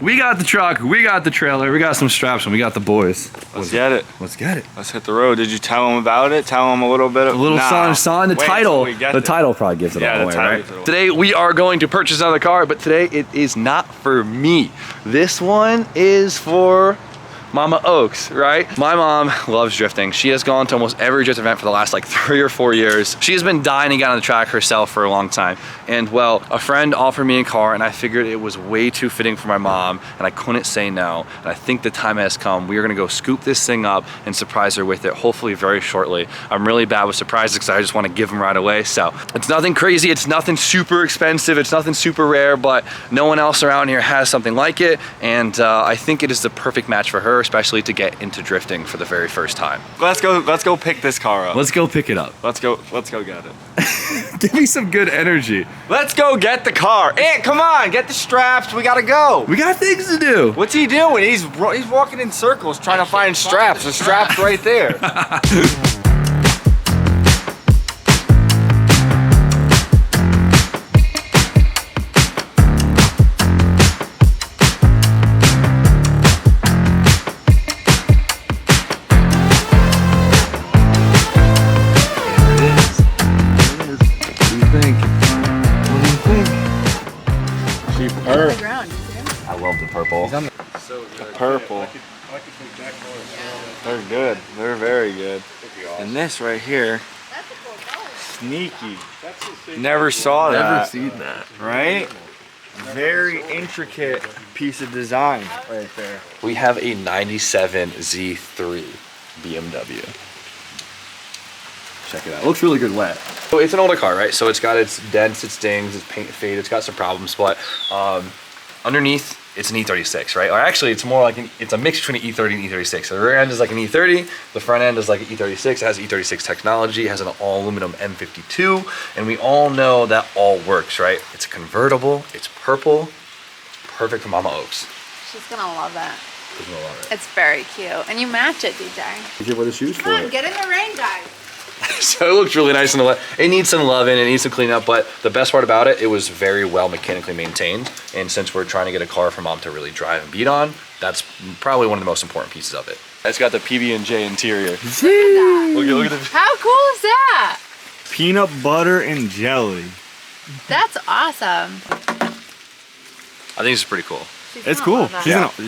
We got the truck, we got the trailer, we got some straps, and we got the boys. Let's get it. Let's get it. Let's hit the road. Did you tell them about it? Tell them a little bit of song, the title. The title probably gives it all away, right? Today we are going to purchase another car, but today it is not for me. This one is for Mama Oaks, right? My mom loves drifting. She has gone to almost every drift event for the last like 3 or 4 years. She has been dying to get on the track herself for a long time. And well, a friend offered me a car and I figured it was way too fitting for my mom and I couldn't say no. And I think the time has come. We are gonna go scoop this thing up and surprise her with it, hopefully very shortly. I'm really bad with surprises because I just wanna give them right away. So it's nothing crazy, it's nothing super expensive, it's nothing super rare, but no one else around here has something like it. And I think it is the perfect match for her, especially to get into drifting for the very first time. Let's go pick this car up. Let's go pick it up. Let's go get it. Give me some good energy. Let's go get the car. Aunt, come on, get the straps. We gotta go. We got things to do. What's he doing? He's walking in circles trying to find straps. The strap's right there. I love the purple. The purple. They're good. They're very good. And this right here, sneaky. Never saw that. Never seen that. Right? Very intricate piece of design right there. We have a 97 Z3 BMW. Check it out. It looks really good wet. So it's an older car, right? So it's got its dents, its dings, its paint fade. It's got some problems, but underneath it's an E36, right? Or actually, it's more like it's a mix between an E30 and E36. So the rear end is like an E30, the front end is like an E36. It has E36 technology, it has an all aluminum M52, and we all know that all works, right? It's a convertible, it's purple, perfect for Mama Oaks. She's gonna love it. She's gonna love it. It's very cute, and you match it, DJ. You give her the shoes Come on, get in the rain, guys. So it looks really nice in the it needs some loving, it needs some cleanup, but the best part about it was very well mechanically maintained. And since we're trying to get a car for mom to really drive and beat on, that's probably one of the most important pieces of it. It's got the PB&J interior. Look at that. Look at the... How cool is that? Peanut butter and jelly. That's awesome. I think it's pretty cool. It's cool.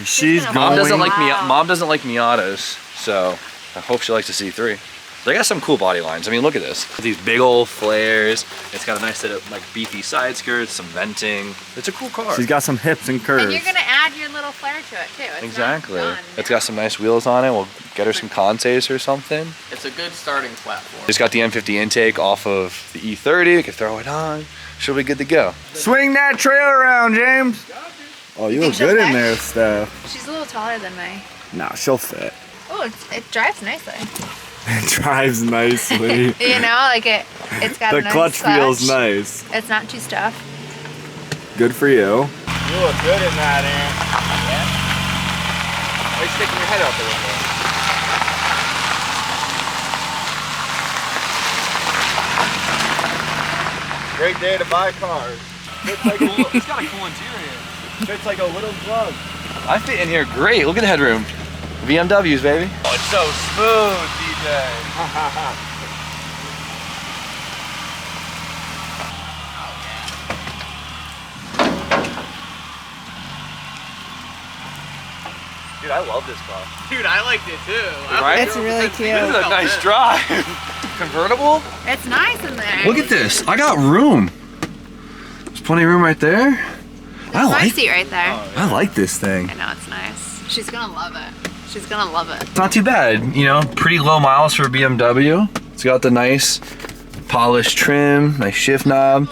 She's going. Mom doesn't like Mom doesn't like Miatas, so I hope she likes the C3. They got some cool body lines. I mean, look at this. These big old flares. It's got a nice set of like beefy side skirts, some venting. It's a cool car. She's got some hips and curves. And you're gonna add your little flare to it too. It's exactly. Not done It's yet. got some nice wheels on it. We'll get her some Contes or something. It's a good starting platform. Just got the M50 intake off of the E30. We can throw it on. She'll be good to go. Swing that trailer around, James. Oh, you look good in there, Steph. She's a little taller than me. Nah, she'll fit. Oh, it drives nicely. It drives nicely. You know, like it's got The a nice clutch feels nice. It's not too stuff. Good for you. You look good in that, Aaron. Yeah. Why are you sticking your head out there? Great day to buy cars. It's got a cool interior. Fits like a little glove. I fit in here great. Look at the headroom. BMWs, baby. Oh, it's so smooth, DJ. Dude, I love this car. Dude, I liked it too. Right? It's really cute. This is a nice drive. Convertible? It's nice in there. Look at this. I got room. There's plenty of room right there. There's my seat right there. I like this thing. I know, it's nice. She's gonna love it. She's gonna love it. It's not too bad, you know, pretty low miles for a BMW. It's got the nice polished trim, nice shift knob.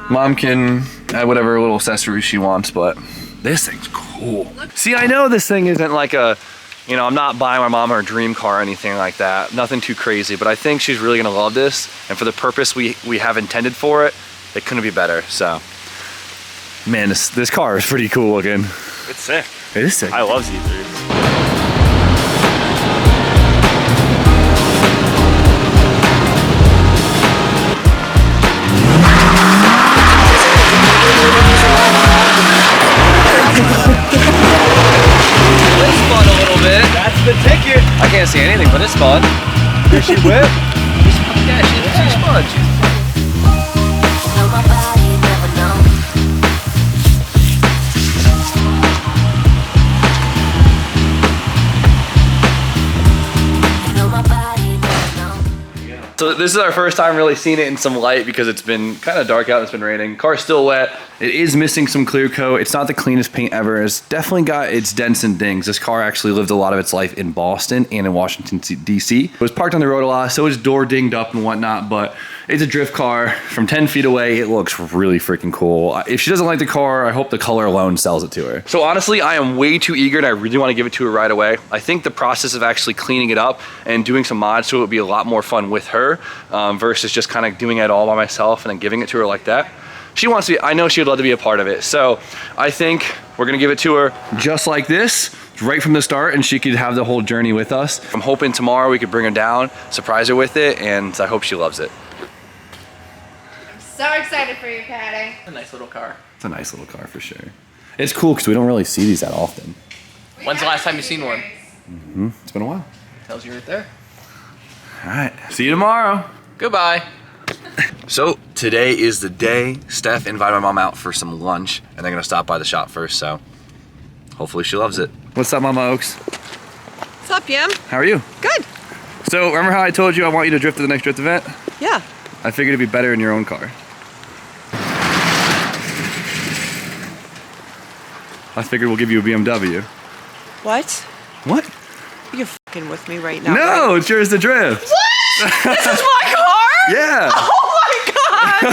Mom can add whatever little accessories she wants, but this thing's cool. See, I know this thing isn't like a, you know, I'm not buying my mom her dream car or anything like that. Nothing too crazy, but I think she's really gonna love this. And for the purpose we have intended for it, it couldn't be better, so. Man, this car is pretty cool looking. It's sick. It is sick. I love Z3s. can't see anything but it's fun. Is she wet? Yeah, she's fun. So this is our first time really seeing it in some light because it's been kind of dark out, it's been raining. Car's still wet. It is missing some clear coat. It's not the cleanest paint ever. It's definitely got its dents and dings. This car actually lived a lot of its life in Boston and in Washington, D.C. It was parked on the road a lot, so it's door dinged up and whatnot, but it's a drift car. From 10 feet away, it looks really freaking cool. If she doesn't like the car, I hope the color alone sells it to her. So honestly, I am way too eager and I really want to give it to her right away. I think the process of actually cleaning it up and doing some mods to it would be a lot more fun with her versus just kind of doing it all by myself and then giving it to her like that. She wants to be, I know she would love to be a part of it. So I think we're gonna give it to her just like this, right from the start, and she could have the whole journey with us. I'm hoping tomorrow we could bring her down, surprise her with it, and I hope she loves it. I'm so excited for you, Patty. A nice little car. It's a nice little car for sure. It's cool because we don't really see these that often. When's the last time you've seen one? Mm-hmm. It's been a while. Tells you right there. All right, see you tomorrow. Goodbye. So today is the day. Steph invited my mom out for some lunch and they're gonna stop by the shop first, so hopefully she loves it. What's up, Mama Oaks? What's up, Yam? How are you? Good. So remember how I told you I want you to drift to the next drift event? Yeah. I figured it'd be better in your own car. I figured we'll give you a BMW. What? What? You're fucking with me right now. No, right? it's yours to drift. What? This is my car? Yeah. Oh my god! No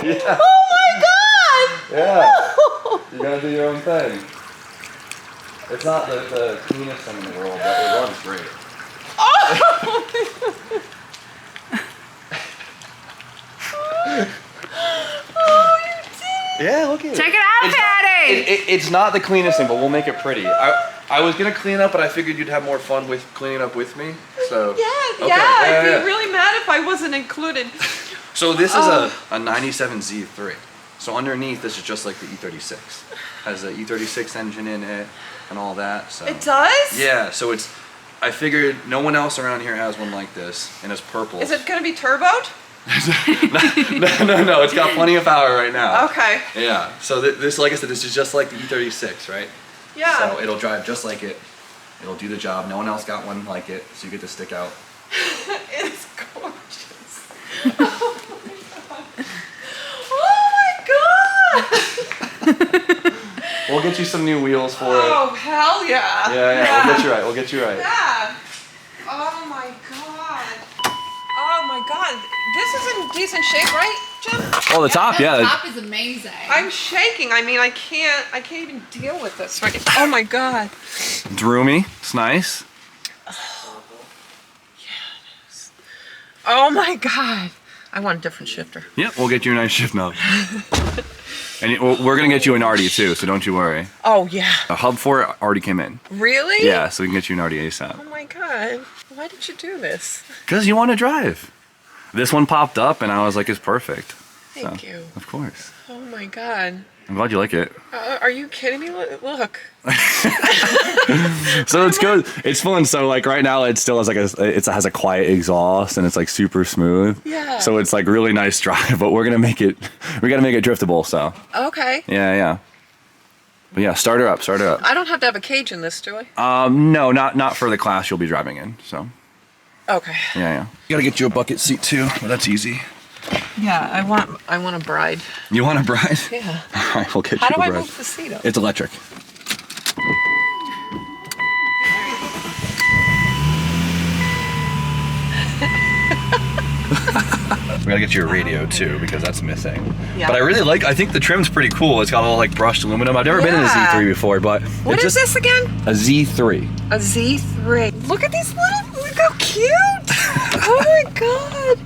way! Yeah. Oh my god! Yeah. You gotta do your own thing. It's not the cleanest thing in the world, but it runs great. Oh! Oh, you did! Yeah, look at it. Check it out, Patty! It's not the cleanest thing, but we'll make it pretty. I was gonna clean up, but I figured you'd have more fun with cleaning up with me. So Yeah, okay. I'd be really mad if I wasn't included. So this is a 97 Z3. So underneath, this is just like the E36. Has the E36 engine in it and all that. So It does? yeah. So it's. I figured no one else around here has one like this, and it's purple. Is it gonna be turboed? No. It's got plenty of power right now. Okay. Yeah. So this, like I said, this is just like the E36, right? Yeah. So it'll drive just like it. It'll do the job. No one else got one like it, so you get to stick out. It's gorgeous. Oh my god! We'll get you some new wheels for Oh hell yeah! Yeah. We'll get you right. We'll get you right. Yeah. Oh my god. Oh my god. This is in decent shape, right, Jim? Oh, the top, The yeah. top is amazing. I'm shaking. I mean, I can't even deal with this right. Oh my god. It's roomy. It's nice. Oh my god. I want a different shifter. Yep. We'll get you a nice shift knob. And we're gonna get you an Artie too, so don't you worry. Oh yeah. A hub for it already came in. Really? Yeah, so we can get you an Artie ASAP. Oh my god. Why did you do this? Because you want to drive. This one popped up and I was like, it's perfect. Thank you. Of course. Oh my god. I'm glad you like it. Are you kidding me? Look. So it's good. It's fun. So like right now it still has like it has a quiet exhaust and it's like super smooth. Yeah. So it's like really nice drive, but we gotta make it driftable. So Okay. yeah. But yeah, start her up. I don't have to have a cage in this, do I? No, not for the class you'll be driving in. So Okay. yeah. You gotta get you a bucket seat too, but that's easy. Yeah, I want a bride. You want a bride? Yeah. All right, we'll get How you do a I bride. move the seat up? It's electric. We gotta get you a radio too because that's missing. Yeah. But I think the trim's pretty cool. It's got all like brushed aluminum. I've never been in a Yeah. Z3 before, but What is this again? A Z3. A Z3. Look at these look how cute! Oh my god!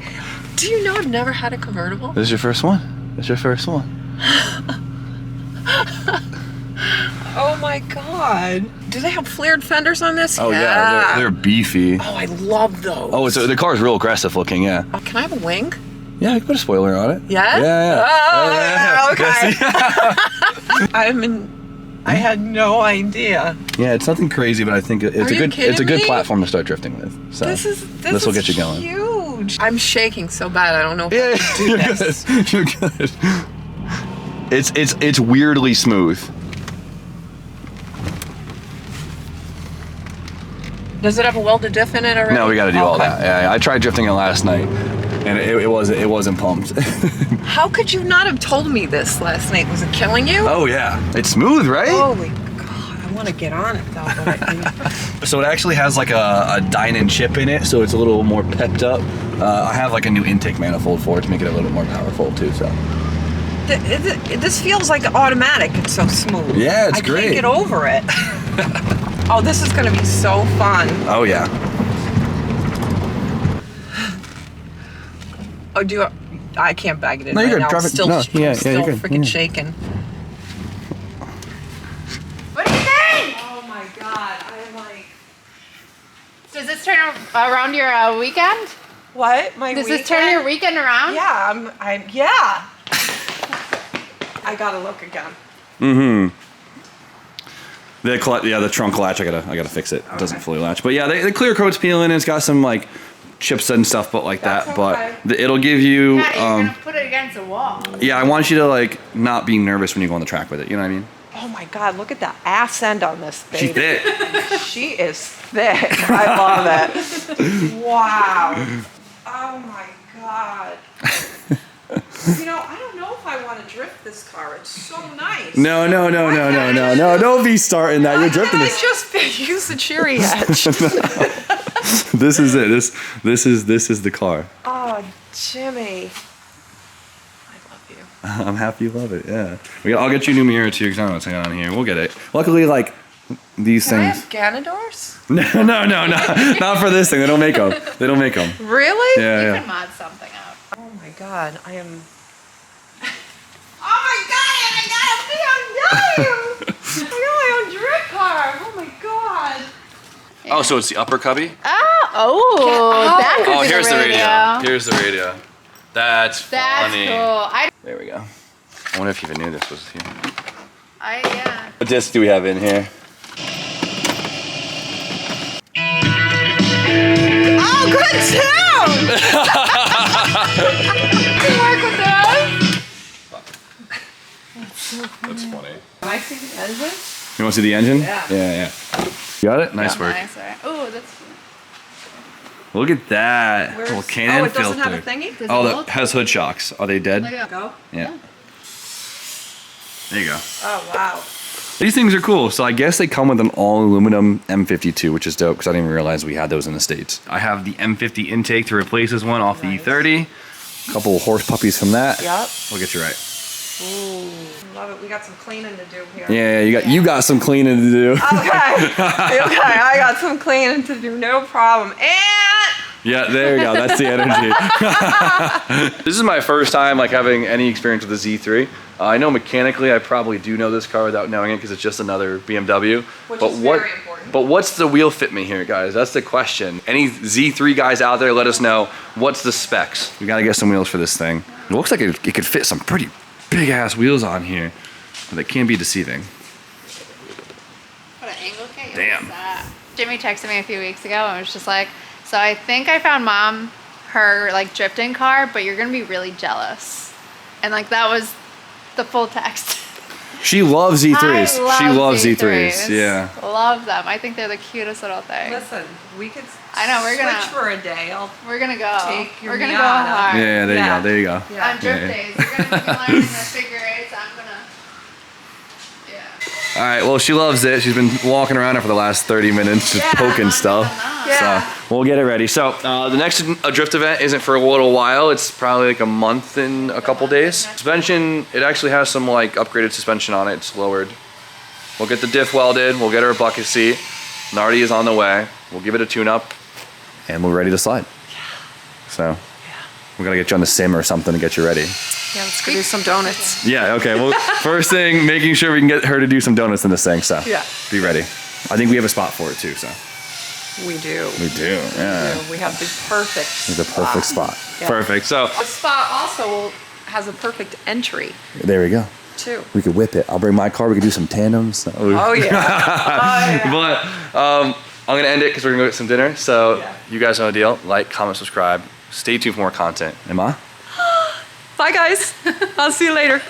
Do you know I've never had a convertible? This is your first one? That's your first one. Oh my god. Do they have flared fenders on this? Oh yeah, they're beefy. Oh, I love those. Oh, so the car's real aggressive looking, yeah. Oh, can I have a wing? Yeah, you can put a spoiler on it. Yeah? Yeah. Oh, Yeah. okay. I had no idea. Yeah, it's nothing crazy, but I think it's a good platform to start drifting with. So this will get you going. Huge. I'm shaking so bad. I don't know if I can do you're this. good. You're good. It's weirdly smooth. Does it have a welded diff in it already? No, we got to do all that. Yeah, I tried drifting it last night, and it wasn't pumped. How could you not have told me this last night? Was it killing you? Oh yeah, it's smooth, right? Holy God, I want to get on it though. But So it actually has like a Dynan chip in it, so it's a little more pepped up. I have like a new intake manifold for it to make it a little bit more powerful too. So this feels like automatic. It's so smooth. yeah, it's great. I can't get over it. Oh, this is gonna be so fun. Oh yeah. Oh, I can't bag it in No, right you're now. good. I'm still, No, yeah, I'm still you're good. freaking Yeah. shaking. What do you think? Oh my God, I'm like. Does this turn around your weekend? What? My Does weekend? this turn your weekend around? Yeah, yeah. I gotta look again. Mm-hmm. The trunk latch, I gotta fix it. It doesn't fully latch. But yeah, the clear coat's peeling and it's got some like chips and stuff, but like That's that. okay. But it'll give you. Patty, you're gonna put it against a wall. Yeah, I want you to like not be nervous when you go on the track with it. You know what I mean? Oh my God, look at the ass end on this thing. She's thick. She is thick. I love it. Wow. Oh my God. You know, I don't know if I want to drift this car. It's so nice. No. Don't be starting that. You're drifting I this. just use the cherry edge. This is it. This is the car. Oh, Jimmy. I love you. I'm happy you love it. Yeah. I'll get you a new mirror too, because I don't know what's hanging on here. We'll get it. Luckily, like these Can I things. have Ganadors? No, not for this thing. They don't make them. Really? Yeah. You can mod something out. Oh my God, I am. Oh my God, I gotta be on you! I got my own drift car. Oh my God. Oh, so it's the upper cubby? That could be here's the radio. Here's the radio. That's funny. Cool. There we go. I wonder if you even knew this was here. Yeah. What disc do we have in here? Oh, good tune! You work with those? That's funny. Can I see the engine? You want to see the engine? Yeah. Yeah. You got it? Nice work. Nice, right? Oh, that's. Look at that. Where's, Little Canon it doesn't filter. have a thingy? Does Oh, it that hold? has hood shocks. Are they dead? Go. Yeah. There you go. Oh, wow. These things are cool. So I guess they come with an all aluminum M52, which is dope because I didn't even realize we had those in the States. I have the M50 intake to replace this one off the E30. A couple of horse puppies from that. Yep. We'll get you right. Ooh, love it. We got some cleaning to do here. Yeah, you got some cleaning to do. Okay. I got some cleaning to do. No problem. And Yeah, there you go. That's the energy. This is my first time like having any experience with the Z3. I know mechanically I probably do know this car without knowing it because it's just another BMW. Which but is what, very important. But what's the wheel fitment here, guys? That's the question. Any Z3 guys out there, let us know. What's the specs? We gotta get some wheels for this thing. It looks like it could fit some pretty big ass wheels on here, but they can be deceiving. What an angle kit. Damn. Jimmy texted me a few weeks ago and was just like, so I think I found mom her like drifting car, but you're gonna be really jealous. And like that was the full text. She loves Z3s. I love Z3s. Z3s. Yeah. Love them. I think they're the cutest little thing. listen, we could I know, we're gonna- switch for a day. We're gonna go. Take your We're gonna go Miata. hard. Yeah, there Yeah. you go. There you go. Yeah. On drift Yeah. days, you're gonna be learning the figure eights. I'm gonna. Yeah. All right, well, she loves it. She's been walking around it for the last 30 minutes, just poking stuff. Yeah. So we'll get it ready. So the next drift event isn't for a little while. It's probably like a month and a couple days. Suspension, it actually has some like upgraded suspension on it. It's lowered. We'll get the diff welded. We'll get her a bucket seat. Nardi is on the way. We'll give it a tune-up, and we're ready to slide. So we gotta get you on the sim or something to get you ready. Yeah, let's go do some donuts. Yeah, okay. Well, first thing, making sure we can get her to do some donuts in this thing, so Yeah. be ready. I think we have a spot for it too, so. We do. We do, yeah. We have the perfect It's a perfect spot. Yeah. Perfect, so The spot also has a perfect entry. there we go. too. We could whip it. I'll bring my car. We could do some tandems. Oh yeah. But I'm gonna end it because we're gonna go get some dinner. So you guys know the deal. Like, comment, subscribe. Stay tuned for more content. Emma? Bye guys. I'll see you later.